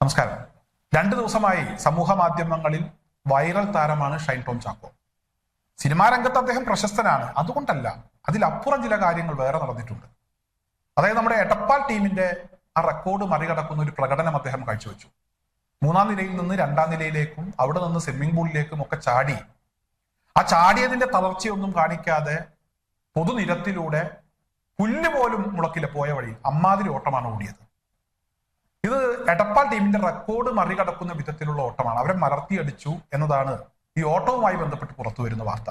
നമസ്കാരം. 2 ദിവസമായി സമൂഹ മാധ്യമങ്ങളിൽ വൈറൽ താരമാണ് ഷൈൻ ടോം ചാക്കോ. സിനിമാ രംഗത്ത് അദ്ദേഹം പ്രശസ്തനാണ്, അതുകൊണ്ടല്ല, അതിലപ്പുറം ചില കാര്യങ്ങൾ വേറെ നടന്നിട്ടുണ്ട്. അതായത് നമ്മുടെ എടപ്പാൾ ടീമിന്റെ ആ റെക്കോർഡ് മറികടക്കുന്ന ഒരു പ്രകടനം അദ്ദേഹം കാഴ്ചവെച്ചു. 3-ാം നിലയിൽ നിന്ന് 2-ാം നിലയിലേക്കും അവിടെ നിന്ന് സ്വിമ്മിംഗ് പൂളിലേക്കും ഒക്കെ ചാടി. ആ ചാടിയതിന്റെ തളർച്ചയൊന്നും കാണിക്കാതെ പൊതുനിരത്തിലൂടെ പുല്ല് പോലും മുളക്കില്ല പോയ വഴി അമ്മാതിരി ഓട്ടമാണ് ഓടിയത്. ഇത് എടപ്പാൾ ടീമിന്റെ റെക്കോർഡ് മറികടക്കുന്ന വിധത്തിലുള്ള ഓട്ടമാണ്. അവരെ മലർത്തിയടിച്ചു എന്നതാണ് ഈ ഓട്ടവുമായി ബന്ധപ്പെട്ട് പുറത്തു വരുന്ന വാർത്ത.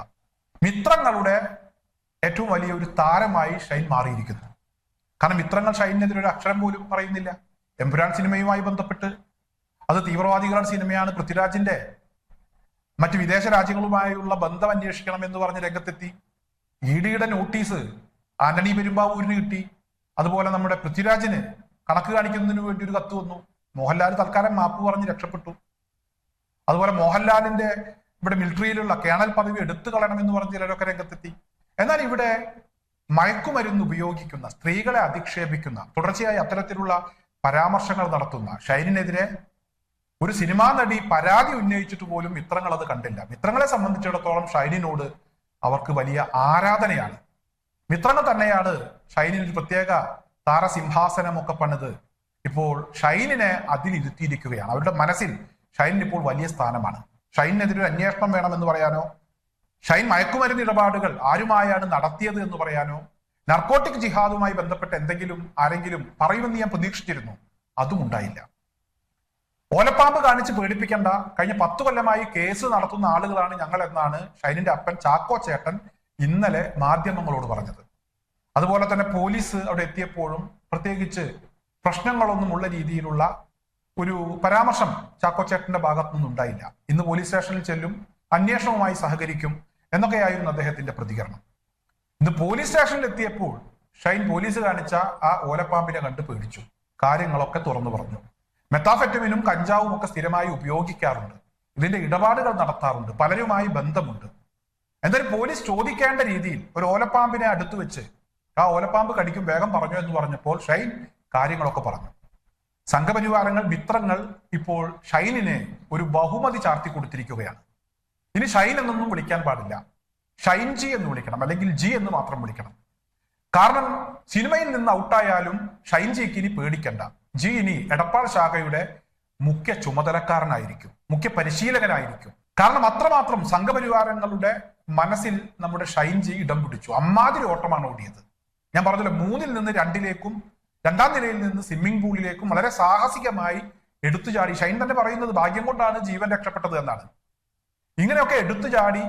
മിത്രങ്ങളുടെ ഏറ്റവും വലിയ ഒരു താരമായി ഷൈൻ മാറിയിരിക്കുന്നു. കാരണം മിത്രങ്ങൾ ഷൈനെതിരെ ഒരു അക്ഷരം പോലും പറയുന്നില്ല. എമ്പുരാൻ സിനിമയുമായി ബന്ധപ്പെട്ട് അത് തീവ്രവാദികളുടെ സിനിമയാണ്, പൃഥ്വിരാജിന്റെ മറ്റ് വിദേശ രാജ്യങ്ങളുമായുള്ള ബന്ധം അന്വേഷിക്കണം എന്ന് പറഞ്ഞ് രംഗത്തെത്തി. ഇഡിയുടെ നോട്ടീസ് ആന്റണി പെരുമ്പാവൂരിന് കിട്ടി. അതുപോലെ നമ്മുടെ പൃഥ്വിരാജിന് കണക്ക് കാണിക്കുന്നതിന് വേണ്ടി ഒരു കത്ത് വന്നു. മോഹൻലാൽ തൽക്കാലം മാപ്പ് പറഞ്ഞ് രക്ഷപ്പെട്ടു. അതുപോലെ മോഹൻലാലിന്റെ ഇവിടെ മിലിറ്ററിയിലുള്ള കേണൽ പദവി എടുത്തു കളയണമെന്ന് പറഞ്ഞ് ചിലരൊക്കെ രംഗത്തെത്തി. എന്നാൽ ഇവിടെ മയക്കുമരുന്ന് ഉപയോഗിക്കുന്ന സ്ത്രീകളെ അധിക്ഷേപിക്കുന്ന തുടർച്ചയായി അത്തരത്തിലുള്ള പരാമർശങ്ങൾ നടത്തുന്ന ഷൈനിനെതിരെ ഒരു സിനിമാ നടി പരാതി ഉന്നയിച്ചിട്ട് പോലും മിത്രങ്ങൾ അത് കണ്ടില്ല. മിത്രങ്ങളെ സംബന്ധിച്ചിടത്തോളം ഷൈനിനോട് അവർക്ക് വലിയ ആരാധനയാണ്. മിത്രങ്ങൾ തന്നെയാണ് ഷൈനിന് ഒരു പ്രത്യേക താരസിംഹാസനമൊക്കെ പണിത് ഇപ്പോൾ ഷൈനിനെ അതിലിരുത്തിയിരിക്കുകയാണ്. അവരുടെ മനസ്സിൽ ഷൈനിന് ഇപ്പോൾ വലിയ സ്ഥാനമാണ്. ഷൈനിനെതിരെ ഒരു അന്വേഷണം വേണമെന്ന് പറയാനോ, ഷൈൻ മയക്കുമരുന്ന് ഇടപാടുകൾ ആരുമായാണ് നടത്തിയത് എന്ന് പറയാനോ, നർക്കോട്ടിക് ജിഹാദുമായി ബന്ധപ്പെട്ട് എന്തെങ്കിലും ആരെങ്കിലും പറയുമെന്ന് ഞാൻ പ്രതീക്ഷിച്ചിരുന്നു. അതും ഉണ്ടായില്ല. ഓലപ്പാമ്പ് കാണിച്ച് പേടിപ്പിക്കേണ്ട, കഴിഞ്ഞ 10 കൊല്ലമായി കേസ് നടത്തുന്ന ആളുകളാണ് ഞങ്ങൾ എന്നാണ് ഷൈനിന്റെ അപ്പൻ ചാക്കോ ചേട്ടൻ ഇന്നലെ മാധ്യമങ്ങളോട് പറഞ്ഞത്. അതുപോലെ തന്നെ പോലീസ് അവിടെ എത്തിയപ്പോഴും പ്രത്യേകിച്ച് പ്രശ്നങ്ങളൊന്നുമുള്ള രീതിയിലുള്ള ഒരു പരാമർശം ചാക്കോ ചേട്ടന്റെ ഭാഗത്തു നിന്നുണ്ടായില്ല. ഇന്ന് പോലീസ് സ്റ്റേഷനിൽ ചെല്ലും, അന്വേഷണവുമായി സഹകരിക്കും എന്നൊക്കെയായിരുന്നു അദ്ദേഹത്തിന്റെ പ്രതികരണം. ഇന്ന് പോലീസ് സ്റ്റേഷനിൽ എത്തിയപ്പോൾ ഷൈൻ പോലീസ് കാണിച്ച ആ ഓലപ്പാമ്പിനെ കണ്ട് പേടിച്ചു. കാര്യങ്ങളൊക്കെ തുറന്നു പറഞ്ഞു. മെത്താഫെറ്റമിനും കഞ്ചാവും ഒക്കെ സ്ഥിരമായി ഉപയോഗിക്കാറുണ്ട്, ഇതിന്റെ ഇടപാടുകൾ നടത്താറുണ്ട്, പലരുമായി ബന്ധമുണ്ട്. എന്തായാലും പോലീസ് ചോദിക്കേണ്ട രീതിയിൽ ഒരു ഓലപ്പാമ്പിനെ അടുത്ത് വെച്ച് ആ ഓലപ്പാമ്പ് കടിക്കും വേഗം പറഞ്ഞു എന്ന് പറഞ്ഞപ്പോൾ ഷൈൻ കാര്യങ്ങളൊക്കെ പറഞ്ഞു. സംഘപരിവാരങ്ങൾ, മിത്രങ്ങൾ ഇപ്പോൾ ഷൈനിനെ ഒരു ബഹുമതി ചാർത്തി കൊടുത്തിരിക്കുകയാണ്. ഇനി ഷൈൻ എന്നൊന്നും വിളിക്കാൻ പാടില്ല, ഷൈൻ ജി എന്ന് വിളിക്കണം, അല്ലെങ്കിൽ ജി എന്ന് മാത്രം വിളിക്കണം. കാരണം സിനിമയിൽ നിന്ന് ഔട്ടായാലും ഷൈൻ ജിക്ക് ഇനി പേടിക്കണ്ട. ജി ഇനി എടപ്പാൾ ശാഖയുടെ മുഖ്യ ചുമതലക്കാരനായിരിക്കും, മുഖ്യ പരിശീലകനായിരിക്കും. കാരണം അത്രമാത്രം സംഘപരിവാരങ്ങളുടെ മനസ്സിൽ നമ്മുടെ ഷൈൻ ജി ഇടം പിടിച്ചു. അമ്മാതിരി ഓട്ടമാണ് ഓടിയത്. ഞാൻ പറഞ്ഞല്ലോ, 3-ൽ നിന്ന് 2-ലേക്കും 2-ാം നിലയിൽ നിന്ന് സ്വിമ്മിംഗ് പൂളിലേക്കും വളരെ സാഹസികമായി എടുത്തു ചാടി. ഷൈൻ തന്നെ പറയുന്നത് ഭാഗ്യം കൊണ്ടാണ് ജീവൻ രക്ഷപ്പെട്ടത് എന്നാണ്. ഇങ്ങനെയൊക്കെ എടുത്തു ചാടി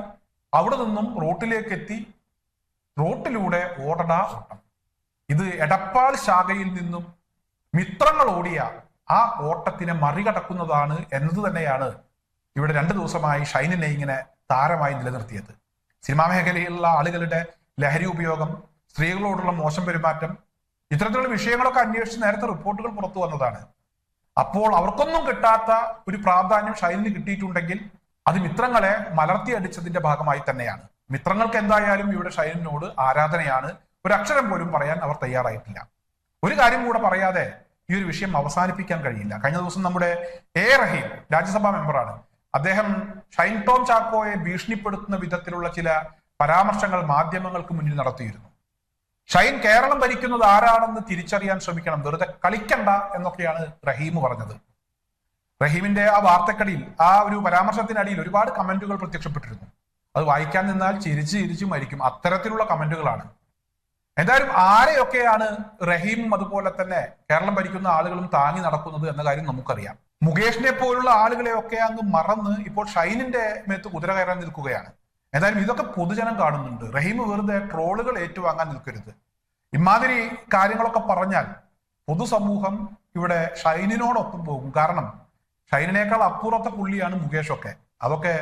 അവിടെ നിന്നും റോട്ടിലേക്ക് എത്തി, റോട്ടിലൂടെ ഓടടാ ഓട്ടം. ഇത് എടപ്പാൾ ശാഖയിൽ നിന്നും മിത്രങ്ങൾ ഓടിയ ആ ഓട്ടത്തിനെ മറികടക്കുന്നതാണ് എന്നത് തന്നെയാണ് ഇവിടെ 2 ദിവസമായി ഷൈനിനെ ഇങ്ങനെ താരമായി നിലനിർത്തിയത്. സിനിമാ മേഖലയിലുള്ള ആളുകളുടെ ലഹരി ഉപയോഗം, സ്ത്രീകളോടുള്ള മോശം പെരുമാറ്റം, ഇത്തരത്തിലുള്ള വിഷയങ്ങളൊക്കെ അന്വേഷിച്ച് നേരത്തെ റിപ്പോർട്ടുകൾ പുറത്തു വന്നതാണ്. അപ്പോൾ അവർക്കൊന്നും കിട്ടാത്ത ഒരു പ്രാധാന്യം ഷൈനിന് കിട്ടിയിട്ടുണ്ടെങ്കിൽ അത് മിത്രങ്ങളെ മലർത്തിയടിച്ചതിന്റെ ഭാഗമായി തന്നെയാണ്. മിത്രങ്ങൾക്ക് എന്തായാലും ഇവിടെ ഷൈനിനോട് ആരാധനയാണ്. ഒരു അക്ഷരം പോലും പറയാൻ അവർ തയ്യാറായിട്ടില്ല. ഒരു കാര്യം കൂടെ പറയാതെ ഈ ഒരു വിഷയം അവസാനിപ്പിക്കാൻ കഴിയില്ല. കഴിഞ്ഞ ദിവസം നമ്മുടെ റഹീം രാജ്യസഭാ മെമ്പറാണ്. അദ്ദേഹം ഷൈൻ ടോം ചാക്കോയെ ഭീഷണിപ്പെടുത്തുന്ന വിധത്തിലുള്ള ചില പരാമർശങ്ങൾ മാധ്യമങ്ങൾക്ക് മുന്നിൽ നടത്തിയിരുന്നു. ഷൈൻ കേരളം ഭരിക്കുന്നത് ആരാണെന്ന് തിരിച്ചറിയാൻ ശ്രമിക്കണം, വെറുതെ കളിക്കണ്ട എന്നൊക്കെയാണ് റഹീം പറഞ്ഞത്. റഹീമിന്റെ ആ വാർത്തക്കടിയിൽ, ആ ഒരു പരാമർശത്തിനടിയിൽ ഒരുപാട് കമന്റുകൾ പ്രത്യക്ഷപ്പെട്ടിരുന്നു. അത് വായിക്കാൻ നിന്നാൽ ചിരിച്ച് മരിക്കും. അത്തരത്തിലുള്ള കമന്റുകളാണ്. എന്തായാലും ആരെയൊക്കെയാണ് റഹീമും അതുപോലെ തന്നെ കേരളം ഭരിക്കുന്ന ആളുകളും താങ്ങി നടക്കുന്നത് എന്ന കാര്യം നമുക്കറിയാം. മുകേഷിനെ പോലുള്ള ആളുകളെയൊക്കെ അങ്ങ് മറന്ന് ഇപ്പോൾ ഷൈനിന്റെ മേത്ത് കുതിര കയറാൻ നിൽക്കുകയാണ്. എന്തായാലും ഇതൊക്കെ പൊതുജനം കാണുന്നുണ്ട്. റഹീം വെറുതെ ട്രോളുകൾ ഏറ്റുവാങ്ങാൻ നിൽക്കരുത്. ഇമാതിരി കാര്യങ്ങളൊക്കെ പറഞ്ഞാൽ പൊതുസമൂഹം ഇവിടെ ഷൈനിനോടൊപ്പം പോകും. കാരണം ഷൈനിനേക്കാൾ അപ്പുറത്തെ പുള്ളിയാണ് മുകേഷൊക്കെ. അതൊക്കെ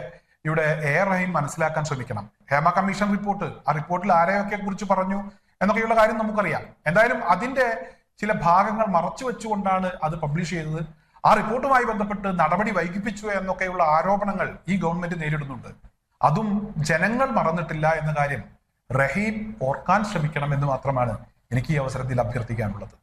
ഇവിടെ റഹീം മനസ്സിലാക്കാൻ ശ്രമിക്കണം. ഹേമ കമ്മീഷൻ റിപ്പോർട്ട്, ആ റിപ്പോർട്ടിൽ ആരെയൊക്കെ കുറിച്ച് പറഞ്ഞു എന്നൊക്കെയുള്ള കാര്യം നമുക്കറിയാം. എന്തായാലും അതിന്റെ ചില ഭാഗങ്ങൾ മറച്ചു വെച്ചുകൊണ്ടാണ് അത് പബ്ലിഷ് ചെയ്തത്. ആ റിപ്പോർട്ടുമായി ബന്ധപ്പെട്ട് നടപടി വൈകിപ്പിച്ചു എന്നൊക്കെയുള്ള ആരോപണങ്ങൾ ഈ ഗവൺമെന്റ് നേരിടുന്നുണ്ട്. അതും ജനങ്ങൾ മറന്നിട്ടില്ല എന്ന കാര്യം റഹീം ഓർക്കാൻ ശ്രമിക്കണം എന്ന് മാത്രമാണ് എനിക്ക് ഈ അവസരത്തിൽ അഭ്യർത്ഥിക്കാനുള്ളത്.